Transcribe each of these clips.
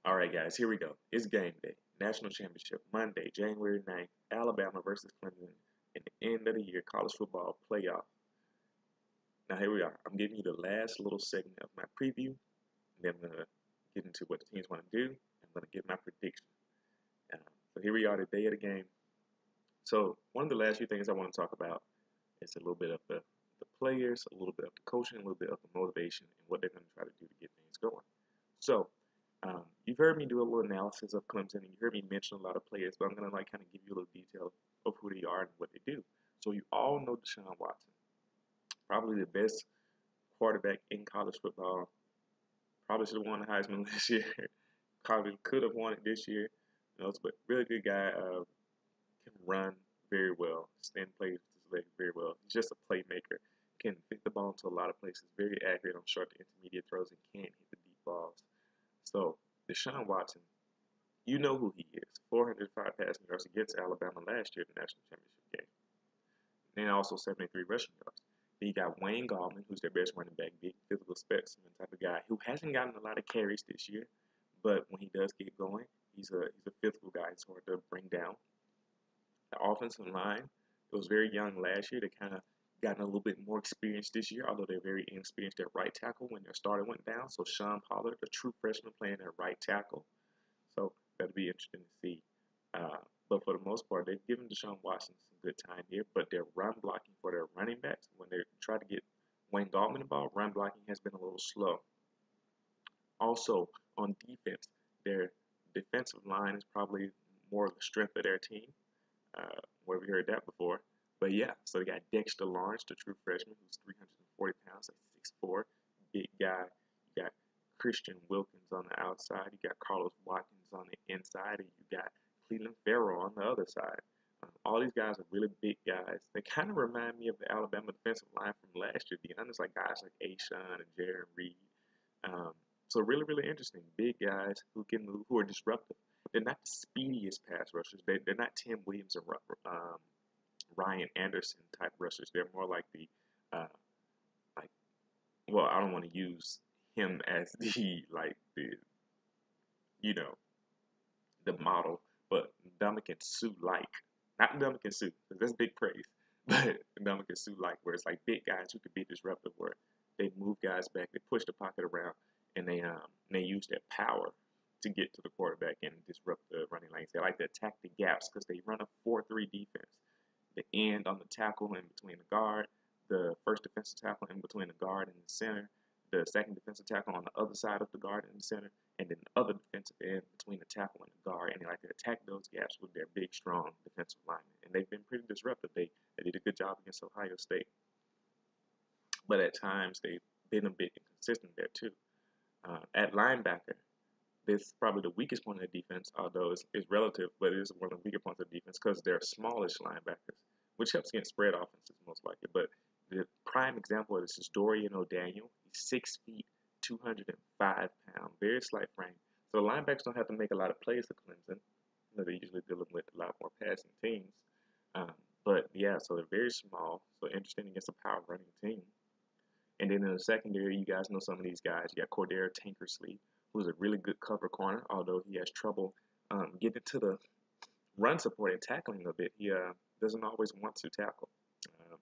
All right, guys, here we go. It's game day. National Championship, Monday, January 9th, Alabama versus Clemson in the end of the year college football playoff. Now, here we are. I'm giving you the last little segment of my preview, and then I'm going to get into what the teams want to do. I'm going to give my prediction. So here we are, the day of the game. So one of the last few things I want to talk about is a little bit of the players, a little bit of the coaching, a little bit of the motivation, and what they're going to try to do to get things going. So you've heard me do a little analysis of Clemson, and you heard me mention a lot of players, but I'm going to kind of give you a little detail of who they are and what they do. So you all know Deshaun Watson, probably the best quarterback in college football. Probably should have won the Heisman last year. Probably could have won it this year. But really good guy. Can run very well. Stand plays with his legs very well. He's just a playmaker. Can fit the ball into a lot of places. Very accurate on short to intermediate throws and can hit the deep balls. So Deshaun Watson, you know who he is. 405 passing yards against Alabama last year in the national championship game. And also 73 rushing yards. Then you got Wayne Gallman, who's their best running back, big physical specimen type of guy, who hasn't gotten a lot of carries this year, but when he does get going, he's a physical guy. It's hard to bring down. The offensive line, it was very young last year. They kind of gotten a little bit more experience this year, although they're very inexperienced at right tackle when their starter went down. So Sean Pollard, a true freshman, playing at right tackle. So that'll be interesting to see. But for the most part, they've given Deshaun Watson some good time here, but their run blocking for their running backs, when they try to get Wayne Gallman the ball, run blocking has been a little slow. Also, on defense, their defensive line is probably more of the strength of their team. Where we heard that before. But yeah, so they got Dexter Lawrence, the true freshman, who's 340 pounds, like 6'4", big guy. You got Christian Wilkins on the outside. You got Carlos Watkins on the inside, and you got Cleveland Farrell on the other side. All these guys are really big guys. They kind of remind me of the Alabama defensive line from last year, being honest, like guys like Ashawn and Jaron Reed. So really, really interesting. Big guys who can move, who are disruptive. They're not the speediest pass rushers. They're not Tim Williams and Ryan Anderson type rushers. They're more like uh, like, well, I don't want to use him as you know, the model, but Ndamukong Suh like, not Ndamukong Suh, because that's big praise, but Ndamukong Suh like, where it's like big guys who could be disruptive, where they move guys back, they push the pocket around, and they use their power to get to the quarterback and disrupt the running lanes. They like to attack the gaps because they run a 4-3 defense. The end on the tackle in between the guard, the first defensive tackle in between the guard and the center, the second defensive tackle on the other side of the guard and the center, and then the other defensive end between the tackle and the guard. And they like to attack those gaps with their big, strong defensive linemen. And they've been pretty disruptive. They did a good job against Ohio State. But at times, they've been a bit inconsistent there, too. At linebacker, this is probably the weakest point of the defense, although it's relative, but it is one of the weaker points of the defense because they're smallish linebackers, which helps against spread offenses most likely. But the prime example of this is Dorian O'Daniel. He's 6 feet, 205 pounds, very slight frame. So the linebackers don't have to make a lot of plays for Clemson. They're usually dealing with a lot more passing teams. But yeah, so they're very small, so interesting against a power running team. And then in the secondary, you guys know some of these guys. You got Cordero Tankersley, who's a really good cover corner, although he has trouble getting to the run support and tackling a bit. He doesn't always want to tackle,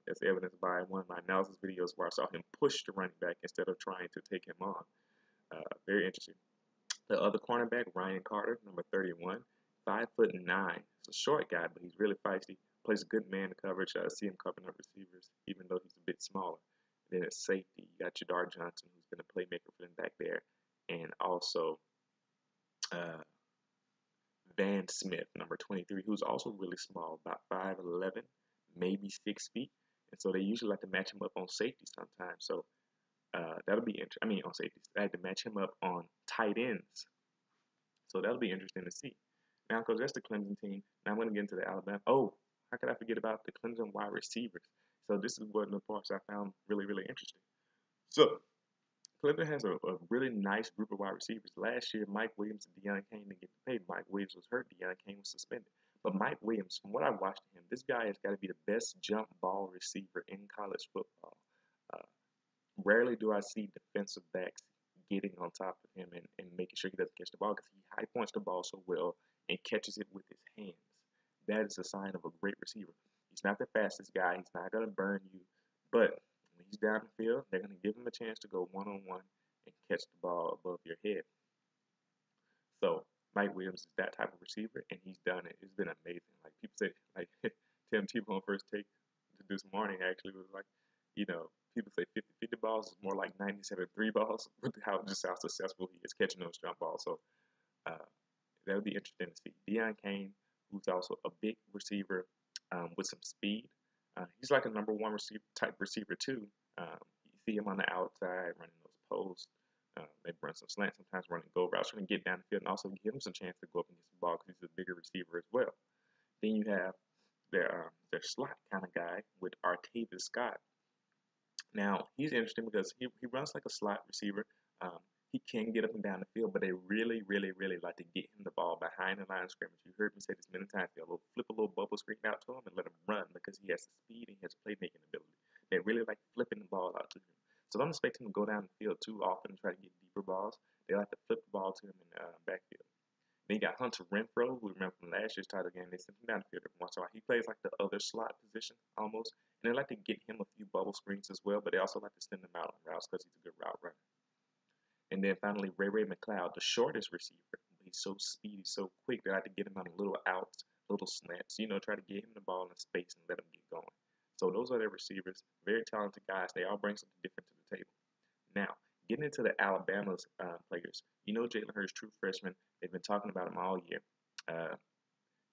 as evidenced by one of my analysis videos where I saw him push the running back instead of trying to take him on. Very interesting. The other cornerback, Ryan Carter, number 31, 5'9". He's a short guy, but he's really feisty. Plays good man coverage. I see him covering up receivers, even though he's a bit smaller. And then at safety, you got Jadar Johnson, who's been a playmaker for them back there. And also Van Smith, number 23, who's also really small, about 5'11", maybe 6 feet. And so they usually like to match him up on safety sometimes. So that'll be interesting. I mean, on safety, I had to match him up on tight ends. So that'll be interesting to see. Now, because that's the Clemson team. Now I'm going to get into the Alabama. Oh, how could I forget about the Clemson wide receivers? So this is one of the parts I found really, really interesting. So Clemson has a really nice group of wide receivers. Last year, Mike Williams and Deion Kane didn't get paid. Mike Williams was hurt. Deion Kane was suspended. But Mike Williams, from what I watched him, this guy has got to be the best jump ball receiver in college football. Rarely do I see defensive backs getting on top of him and making sure he doesn't catch the ball because he high points the ball so well and catches it with his hands. That is a sign of a great receiver. He's not the fastest guy. He's not going to burn you. But when he's down the field, they're going to give him a chance to go one-on-one and catch the ball above your head. So Mike Williams is that type of receiver, and he's done it. It's been amazing. Like people say, like Tim Tebow first take this morning actually was like, people say 50-50 balls is more like 97-3 balls with how successful he is catching those jump balls. So uh, that would be interesting to see. Deion Kane, who's also a big receiver with some speed. He's like a number one type receiver too. You see him on the outside running those posts. Maybe run some slants, sometimes running go routes, trying to get down the field and also give him some chance to go up and get some ball because he's a bigger receiver as well. Then you have their slot kind of guy with Artavis Scott. Now he's interesting because he runs like a slot receiver. He can get up and down the field, but they really, really, really like to get him the ball behind the line of scrimmage. You heard me say this many times. They'll flip a little bubble screen out to him and let him run because he has the speed and he has playmaking ability. They really like flipping the ball out to him. So don't expect him to go down the field too often and try to get deeper balls. They like to flip the ball to him in the backfield. Then you got Hunter Renfrow, who we remember from last year's title game. They sent him down the field every once in a while. He plays like the other slot position almost. And they like to get him a few bubble screens as well, but they also like to send him out on routes because he's a good route runner. And then finally, Ray McLeod, the shortest receiver. He's so speedy, so quick. They like to get him on little outs, little slants. Try to get him the ball in space and let him get going. So those are their receivers. Very talented guys. They all bring something different to the table. Now, getting into the Alabama's players. Jalen Hurts, true freshman. They've been talking about him all year.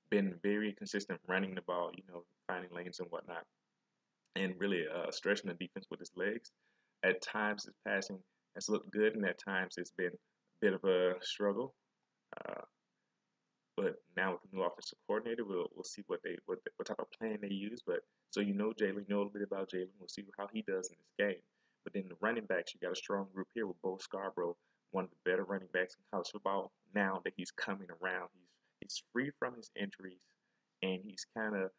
Been very consistent running the ball, finding lanes and whatnot. And really stretching the defense with his legs. At times, his passing has looked good, and at times it's been a bit of a struggle. But now with the new offensive coordinator, we'll see what type of plan they use. But so Jalen, a little bit about Jalen. We'll see how he does in this game. But then the running backs, you got a strong group here with Bo Scarborough, one of the better running backs in college football. Now that he's coming around, he's free from his injuries, and he's kind of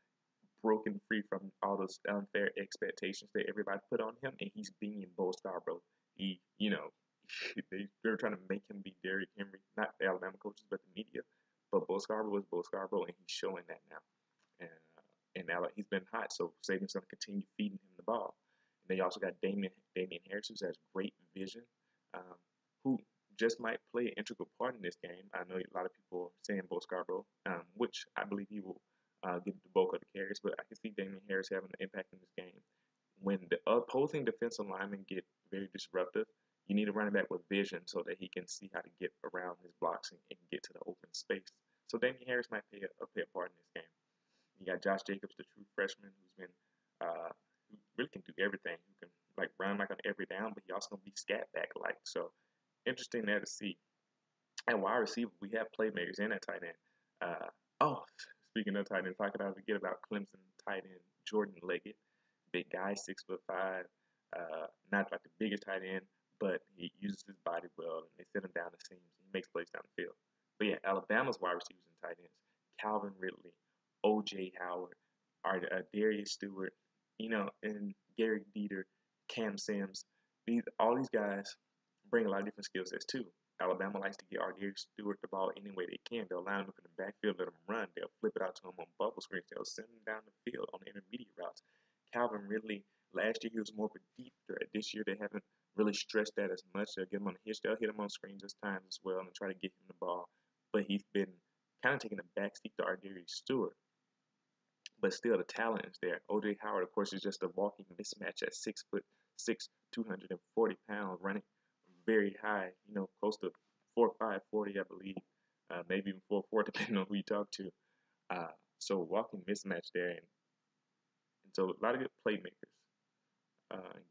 broken free from all those unfair expectations that everybody put on him, and he's being Bo Scarborough. They're trying to make him be Derrick Henry, not the Alabama coaches, but the media. But Bo Scarborough is Bo Scarborough, and he's showing that now. And now he's been hot, so Saban's going to continue feeding him the ball. And they also got Damian Harris, who has great vision, who just might play an integral part in this game. I know a lot of people are saying Bo Scarborough, which I believe he will get the bulk of the carries, but I can see Damian Harris having an impact in this game. When the opposing defensive linemen get very disruptive, you need a running back with vision so that he can see how to get around his blocks and get to the open space. So Damian Harris might play a part in this game. You got Josh Jacobs, the true freshman, who really can do everything. Who can run like on every down, but he also can be scat back like. So interesting there to see. And wide receiver, we have playmakers in that tight end. Speaking of tight ends, I could not forget about Clemson tight end Jordan Leggett, big guy, 6'5", not like the biggest tight end, but he uses his body well, and they send him down the seams. He makes plays down the field. But yeah, Alabama's wide receivers and tight ends: Calvin Ridley, O.J. Howard, Darius Stewart, and Gary Dieter, Cam Sims. All these guys bring a lot of different skill sets too. Alabama likes to get Darius Stewart the ball any way they can. They'll line him up in the backfield, let him run. They'll flip it out to him on bubble screens. They'll send him down the field on the intermediate routes. Calvin Ridley, last year he was more of a deep threat. This year they haven't really stretched that as much. They'll get him on the hitch. They'll hit him on screens at times as well and try to get him the ball. But he's been kind of taking a backseat to Darius Stewart. But still, the talent is there. O.J. Howard, of course, is just a walking mismatch at 6'6", 240 pounds, running very high, close to 4'5", 40, I believe, maybe even 4'4", depending on who you talk to. So walking mismatch there, and so a lot of good playmakers.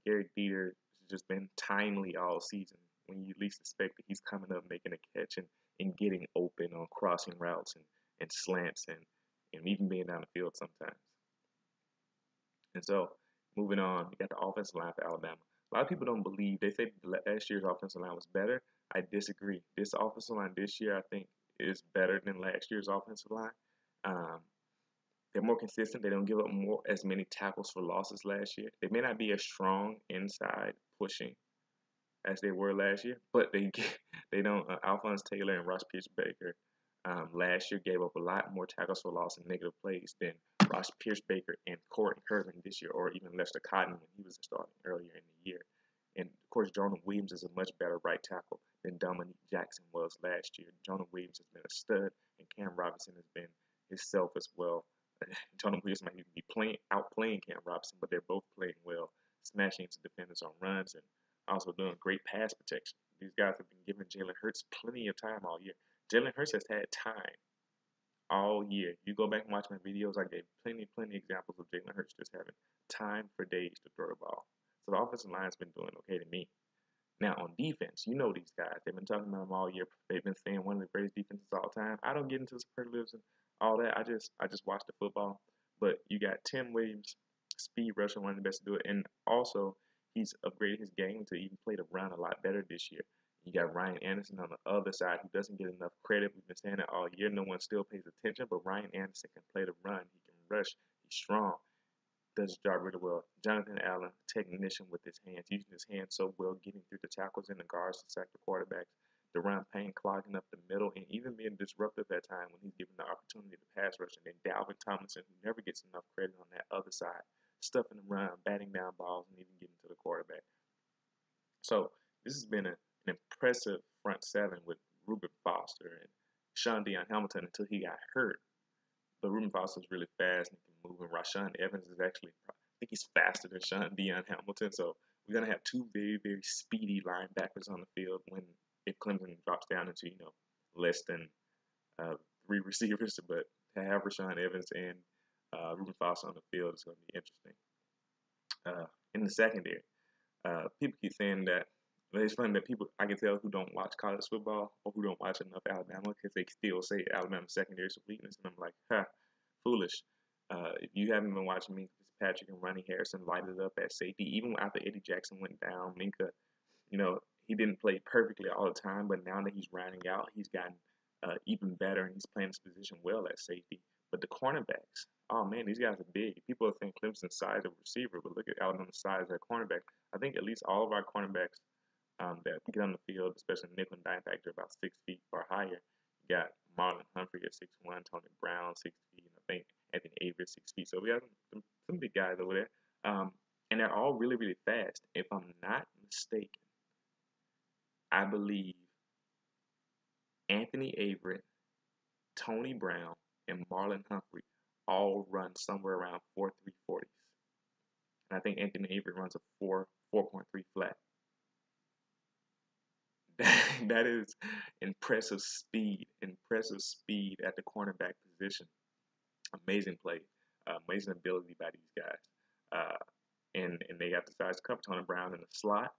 Gary Dieter has just been timely all season. When you least expect it, he's coming up, making a catch, and getting open on crossing routes and slants and even being down the field sometimes. And so, moving on, you got the offensive line for Alabama. A lot of people don't believe. They say last year's offensive line was better. I disagree. This offensive line this year, I think, is better than last year's offensive line. They're more consistent. They don't give up as many tackles for losses last year. They may not be as strong inside pushing as they were last year, but they don't. Alphonse Taylor and Ross Pierce-Baker last year gave up a lot more tackles for loss and negative plays than Ross Pierce-Baker and Corey Kirkland this year, or even Lester Cotton when he was starting earlier in the year. And of course, Jonah Williams is a much better right tackle than Dominique Jackson was last year. Jonah Williams has been a stud, and Cam Robinson has been himself as well. Jonah Williams might even be outplaying Cam Robinson, but they're both playing well, smashing into defenders on runs and also doing great pass protection. These guys have been giving Jalen Hurts plenty of time all year. Jalen Hurts has had time all year. You go back and watch my videos, I gave plenty examples of Jalen Hurts just having time for days to throw the ball. So the offensive line's been doing okay to me. Now on defense, you know these guys. They've been talking about them all year. They've been saying one of the greatest defenses of all time. I don't get into superlatives and all that. I just watch the football. But you got Tim Williams, speed rusher, one of the best to do it, and also he's upgraded his game to even play the run a lot better this year. You got Ryan Anderson on the other side who doesn't get enough credit. We've been saying that all year. No one still pays attention, but Ryan Anderson can play the run. He can rush. He's strong. Does his job really well. Jonathan Allen, technician with his hands, using his hands so well, getting through the tackles and the guards to sack the quarterbacks. Deron Payne clogging up the middle and even being disruptive at times when he's given the opportunity to pass rush. And then Dalvin Tomlinson, who never gets enough credit on that other side, stuffing the run, batting down balls, and even getting to the quarterback. So this has been an impressive front seven with Reuben Foster and Sean Dion Hamilton until he got hurt. But Reuben Foster is really fast and can move. And Rashaan Evans is actually, I think he's faster than Sean Dion Hamilton. So we're gonna have two very speedy linebackers on the field if Clemson drops down into less than 3 receivers. But to have Rashaan Evans and Reuben Foster on the field is going to be interesting. In the secondary, people keep saying that. It's funny that I can tell who don't watch college football or who don't watch enough Alabama because they still say Alabama secondary is a weakness, and I'm like, foolish. If you haven't been watching Minkah Fitzpatrick and Ronnie Harrison light it up at safety, even after Eddie Jackson went down, Minkah, he didn't play perfectly all the time, but now that he's rounding out, he's gotten even better, and he's playing his position well at safety. But the cornerbacks, oh man, these guys are big. People are saying Clemson's size of receiver, but look at Alabama's size of cornerback. I think at least all of our cornerbacks that get on the field, especially nickel and dime back, to about 6 feet or higher. You got Marlon Humphrey at 6'1", Tony Brown 6 feet, and I think Anthony Avery 6 feet. So we have some big guys over there, and they're all really fast. If I'm not mistaken, I believe Anthony Avery, Tony Brown, and Marlon Humphrey all run somewhere around 4.3 40s, and I think Anthony Avery runs a 4.3 flat. That is impressive speed at the cornerback position. Amazing play, amazing ability by these guys. And they got the size to cover Tony Brown in the slot.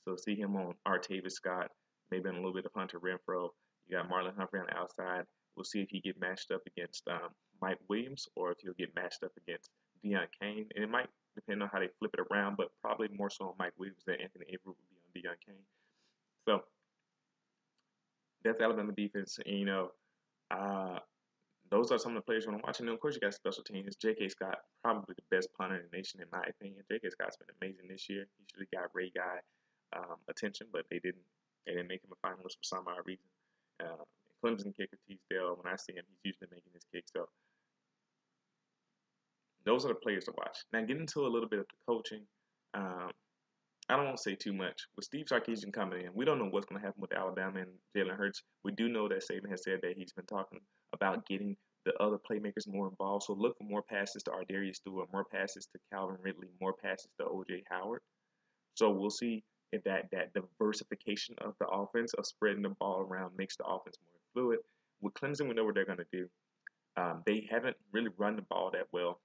So see him on Artavis Scott, maybe on a little bit of Hunter Renfro. You got Marlon Humphrey on the outside. We'll see if he get matched up against Mike Williams or if he'll get matched up against Deion Kane. And it might depend on how they flip it around, but probably more so on Mike Williams than Anthony Avery would be on Deion Kane. So that's Alabama defense. And, those are some of the players you want to watch. And then, of course, you got special teams. J.K. Scott, probably the best punter in the nation, in my opinion. J.K. Scott's been amazing this year. He should have got Ray Guy attention, but they didn't make him a finalist for some odd reason. Clemson kicker Teasdale, when I see him, he's usually making his kick. So those are the players to watch. Now, get into a little bit of the coaching. I don't want to say too much. With Steve Sarkisian coming in, we don't know what's going to happen with Alabama and Jalen Hurts. We do know that Saban has said that he's been talking about getting the other playmakers more involved. So look for more passes to Ardarius Stewart, more passes to Calvin Ridley, more passes to O.J. Howard. So we'll see if that diversification of the offense, of spreading the ball around, makes the offense more fluid. With Clemson, we know what they're going to do. They haven't really run the ball that well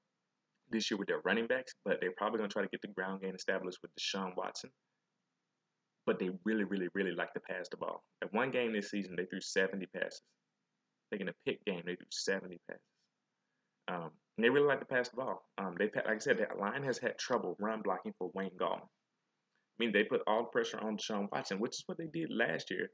this year with their running backs, but they're probably going to try to get the ground game established with Deshaun Watson. But they really like to pass the ball. At one game this season, they threw 70 passes. Taking a pick game, they threw 70 passes. And they really like to pass the ball. Like I said, that line has had trouble run blocking for Wayne Gallman. I mean, they put all the pressure on Deshaun Watson, which is what they did last year.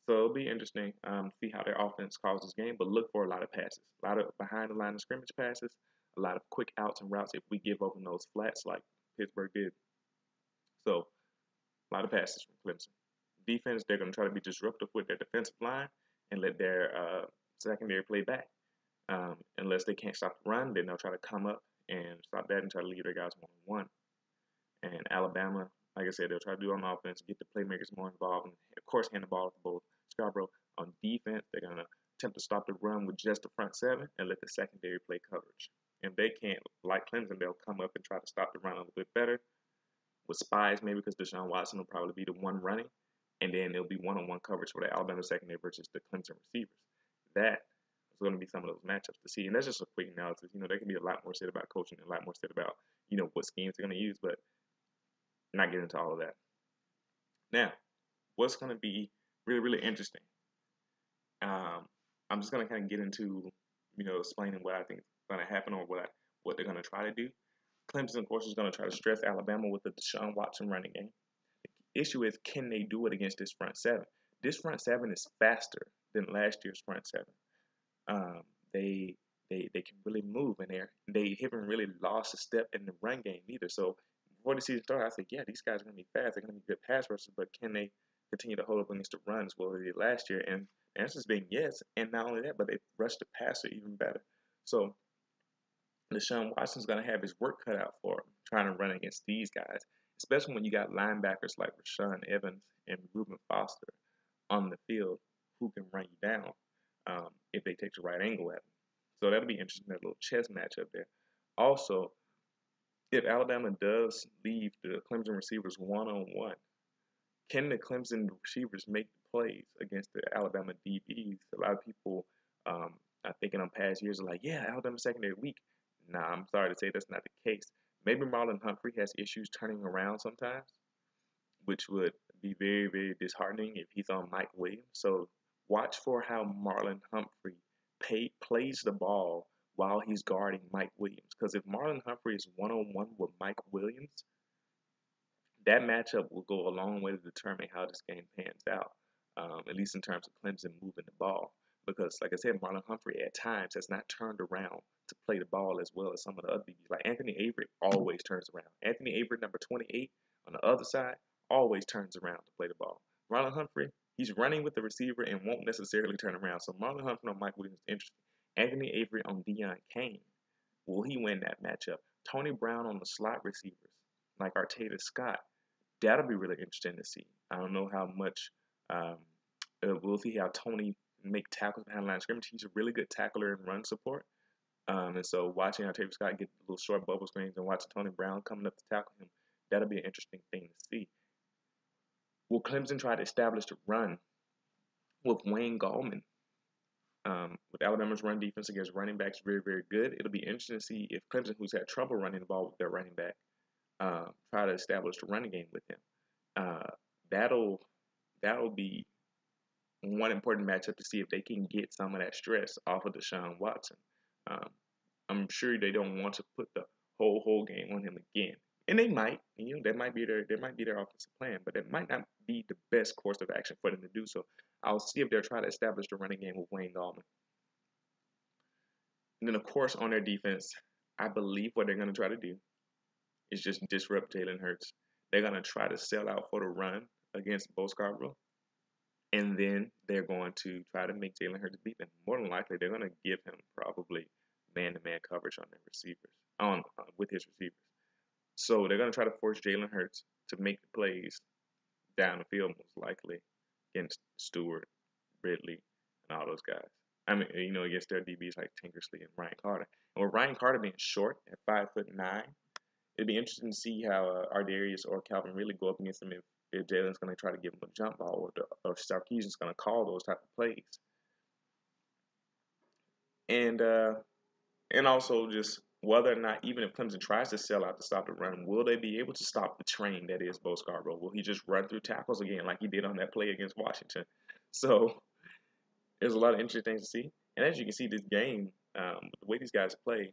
So it'll be interesting to see how their offense calls this game, but look for a lot of passes, a lot of behind the line of scrimmage passes, a lot of quick outs and routes if we give open those flats like Pittsburgh did. So A lot of passes from Clemson. Defense, they're going to try to be disruptive with their defensive line and let their secondary play back. Unless they can't stop the run, then they'll try to come up and stop that and try to leave their guys one-on-one. And Alabama, like I said, they'll try to do on offense, get the playmakers more involved, and of course, hand the ball to both Scarborough. On defense, they're going to attempt to stop the run with just the front seven and let the secondary play coverage. If they can't, like Clemson, they'll come up and try to stop the run a little bit better with spies, maybe because Deshaun Watson will probably be the one running, and then it'll be one-on-one coverage for the Alabama secondary versus the Clemson receivers. That is going to be some of those matchups to see, and that's just a quick analysis. There can be a lot more said about coaching and a lot more said about what schemes they're going to use, but not get into all of that. Now, what's going to be really, really interesting? I'm just going to kind of get into, explaining what I think is going to happen or what they're going to try to do. Clemson, of course, is going to try to stress Alabama with the Deshaun Watson running game. The issue is, can they do it against this front seven? This front seven is faster than last year's front seven. They can really move in there. They haven't really lost a step in the run game either. So before the season started, I said, yeah, these guys are going to be fast. They're going to be good pass rushers, but can they continue to hold up against the run as well as they did last year? And the answer is being yes. And not only that, but they rushed the passer even better. So Deshaun Watson's going to have his work cut out for him trying to run against these guys, especially when you got linebackers like Rashaan Evans and Reuben Foster on the field who can run you down if they take the right angle at them. So that'll be interesting, that little chess match up there. Also, if Alabama does leave the Clemson receivers one-on-one, can the Clemson receivers make the plays against the Alabama DBs? A lot of people, I think in past years, are like, yeah, Alabama secondary weak. Nah, I'm sorry to say that's not the case. Maybe Marlon Humphrey has issues turning around sometimes, which would be very, very disheartening if he's on Mike Williams. So watch for how Marlon Humphrey plays the ball while he's guarding Mike Williams. Because if Marlon Humphrey is one-on-one with Mike Williams, that matchup will go a long way to determine how this game pans out, at least in terms of Clemson moving the ball. Because, like I said, Marlon Humphrey at times has not turned around to play the ball as well as some of the other DBs. Like Anthony Avery always turns around. Anthony Avery, number 28, on the other side, always turns around to play the ball. Marlon Humphrey, he's running with the receiver and won't necessarily turn around. So Marlon Humphrey on Mike Williams is interesting. Anthony Avery on Deion Kane. Will he win that matchup? Tony Brown on the slot receivers, like Arteta Scott. That'll be really interesting to see. I don't know how much we'll see how Tony make tackles behind the line of scrimmage. He's a really good tackler and run support. And so watching Arteta Scott get little short bubble screens and watching Tony Brown coming up to tackle him, that'll be an interesting thing to see. Will Clemson try to establish the run with Wayne Gallman? With Alabama's run defense against running backs very, very good. It'll be interesting to see if Clemson, who's had trouble running the ball with their running back, try to establish the running game with him. That'll be one important matchup to see if they can get some of that stress off of Deshaun Watson. I'm sure they don't want to put the whole game on him again, and they might. That might be their offensive plan, but it might not be the best course of action for them to do so. I'll see if they'll try to establish the running game with Wayne Gallman. And then, of course, on their defense, I believe what they're going to try to do is just disrupt Jalen Hurts. They're going to try to sell out for the run against Bo Scarborough, and then they're going to try to make Jalen Hurts beat them. More than likely, they're going to give him probably man-to-man coverage on their receivers, with his receivers. So they're going to try to force Jalen Hurts to make the plays down the field, most likely against Stewart, Ridley, and all those guys. I mean, against their DBs like Tinkersley and Ryan Carter. And with Ryan Carter being short at 5'9", it'd be interesting to see how Ardarius or Calvin really go up against him if Jalen's going to try to give him a jump ball or Sarkisian's going to call those type of plays. And also just whether or not, even if Clemson tries to sell out to stop the run, will they be able to stop the train that is Bo Scarborough? Will he just run through tackles again like he did on that play against Washington? So there's a lot of interesting things to see. And as you can see, this game, the way these guys play,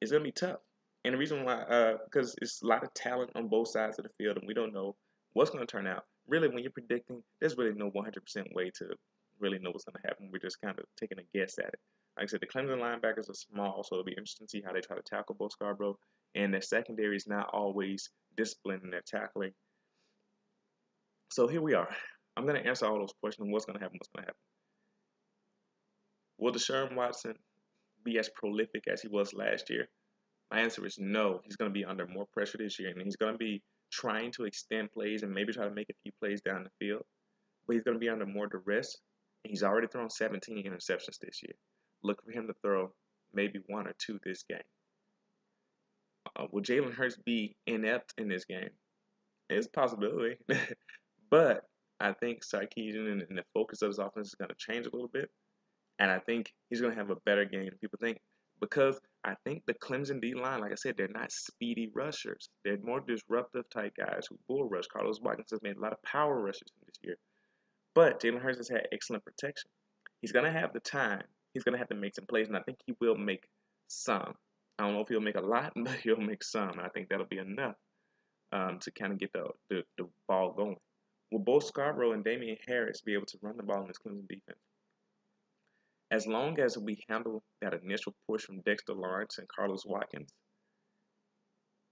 is going to be tough. And the reason why, because it's a lot of talent on both sides of the field, and we don't know what's going to turn out. Really, when you're predicting, there's really no 100% way to really know what's going to happen. We're just kind of taking a guess at it. Like I said, the Clemson linebackers are small, so it'll be interesting to see how they try to tackle Bo Scarborough. And their secondary is not always disciplined in their tackling. So here we are. I'm going to answer all those questions. What's going to happen? What's going to happen? Will Deshaun Watson be as prolific as he was last year? My answer is no. He's going to be under more pressure this year, and he's going to be trying to extend plays and maybe try to make a few plays down the field. But he's going to be under more duress. And he's already thrown 17 interceptions this year. Look for him to throw maybe 1 or 2 this game. Will Jalen Hurts be inept in this game? It's a possibility. But I think Sarkisian and the focus of his offense is going to change a little bit. And I think he's going to have a better game than people think. Because I think the Clemson D-line, like I said, they're not speedy rushers. They're more disruptive type guys who bull rush. Carlos Watkins has made a lot of power rushes this year. But Jalen Hurts has had excellent protection. He's going to have the time. He's going to have to make some plays, and I think he will make some. I don't know if he'll make a lot, but he'll make some. And I think that'll be enough to kind of get the ball going. Will both Scarborough and Damian Harris be able to run the ball in this Clemson defense? As long as we handle that initial push from Dexter Lawrence and Carlos Watkins,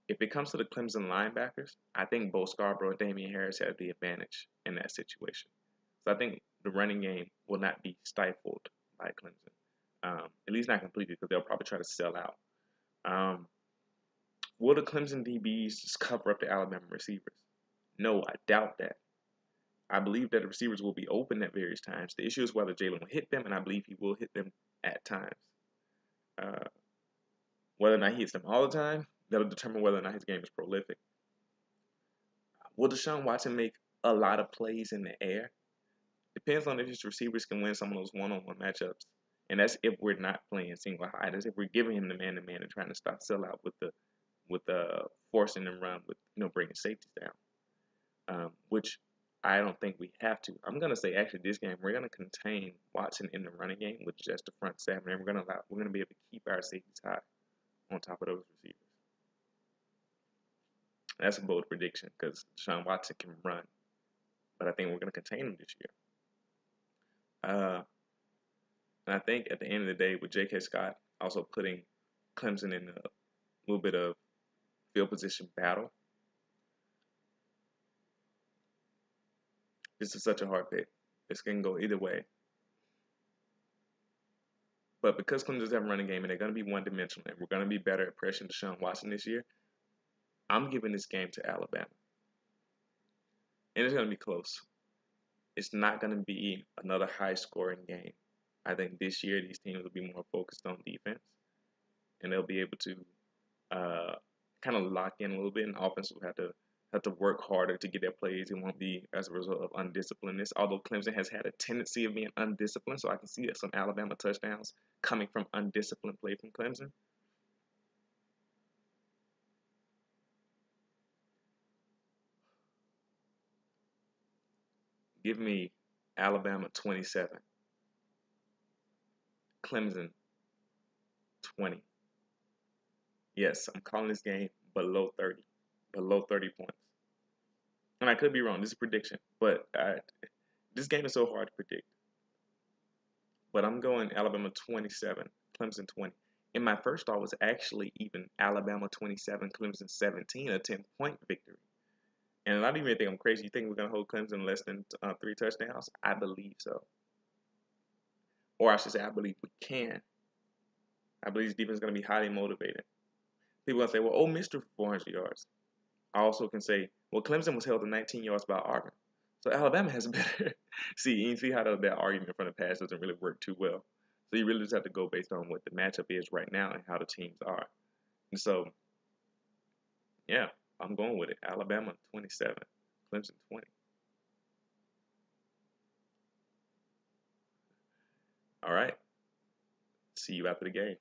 if it comes to the Clemson linebackers, I think both Scarborough and Damian Harris have the advantage in that situation. So I think the running game will not be stifled by Clemson, at least not completely, because they'll probably try to sell out. Will the Clemson DBs just cover up the Alabama receivers? No, I doubt that. I believe that the receivers will be open at various times. The issue is whether Jalen will hit them, and I believe he will hit them at times. Whether or not he hits them all the time, that'll determine whether or not his game is prolific. Will Deshaun Watson make a lot of plays in the air? Depends on if his receivers can win some of those one-on-one matchups. And that's if we're not playing single high. That's if we're giving him the man-to-man and trying to stop sellout with the forcing them run with bringing safeties down. Which I don't think we have to. I'm gonna say actually this game we're gonna contain Watson in the running game with just the front seven, and we're gonna be able to keep our safeties high on top of those receivers. That's a bold prediction because Deshaun Watson can run, but I think we're gonna contain him this year. And I think at the end of the day, with J.K. Scott also putting Clemson in a little bit of field position battle, this is such a hard pick. This can go either way. But because Clemson doesn't have a running game and they're going to be one-dimensional and we're going to be better at pressuring Deshaun Watson this year, I'm giving this game to Alabama. And it's going to be close. It's not going to be another high-scoring game. I think this year these teams will be more focused on defense. And they'll be able to kind of lock in a little bit, and the offense will have to work harder to get their plays. It won't be as a result of undisciplinedness, although Clemson has had a tendency of being undisciplined, so I can see some Alabama touchdowns coming from undisciplined play from Clemson. Give me Alabama 27, Clemson 20. Yes, I'm calling this game below 30 points. And I could be wrong. This is a prediction, but this game is so hard to predict. But I'm going Alabama 27, Clemson 20. And my first thought was actually even Alabama 27, Clemson 17, a 10-point victory. And a lot of you may think I'm crazy. You think we're going to hold Clemson less than 3 touchdowns? I believe so. Or I should say I believe we can. I believe this defense is going to be highly motivated. People are going to say, well, Ole Miss threw for 400 yards. I also can say, well, Clemson was held to 19 yards by Auburn. So Alabama has better. You see how that argument from the past doesn't really work too well. So you really just have to go based on what the matchup is right now and how the teams are. And so, yeah, I'm going with it. Alabama 27, Clemson 20. All right. See you after the game.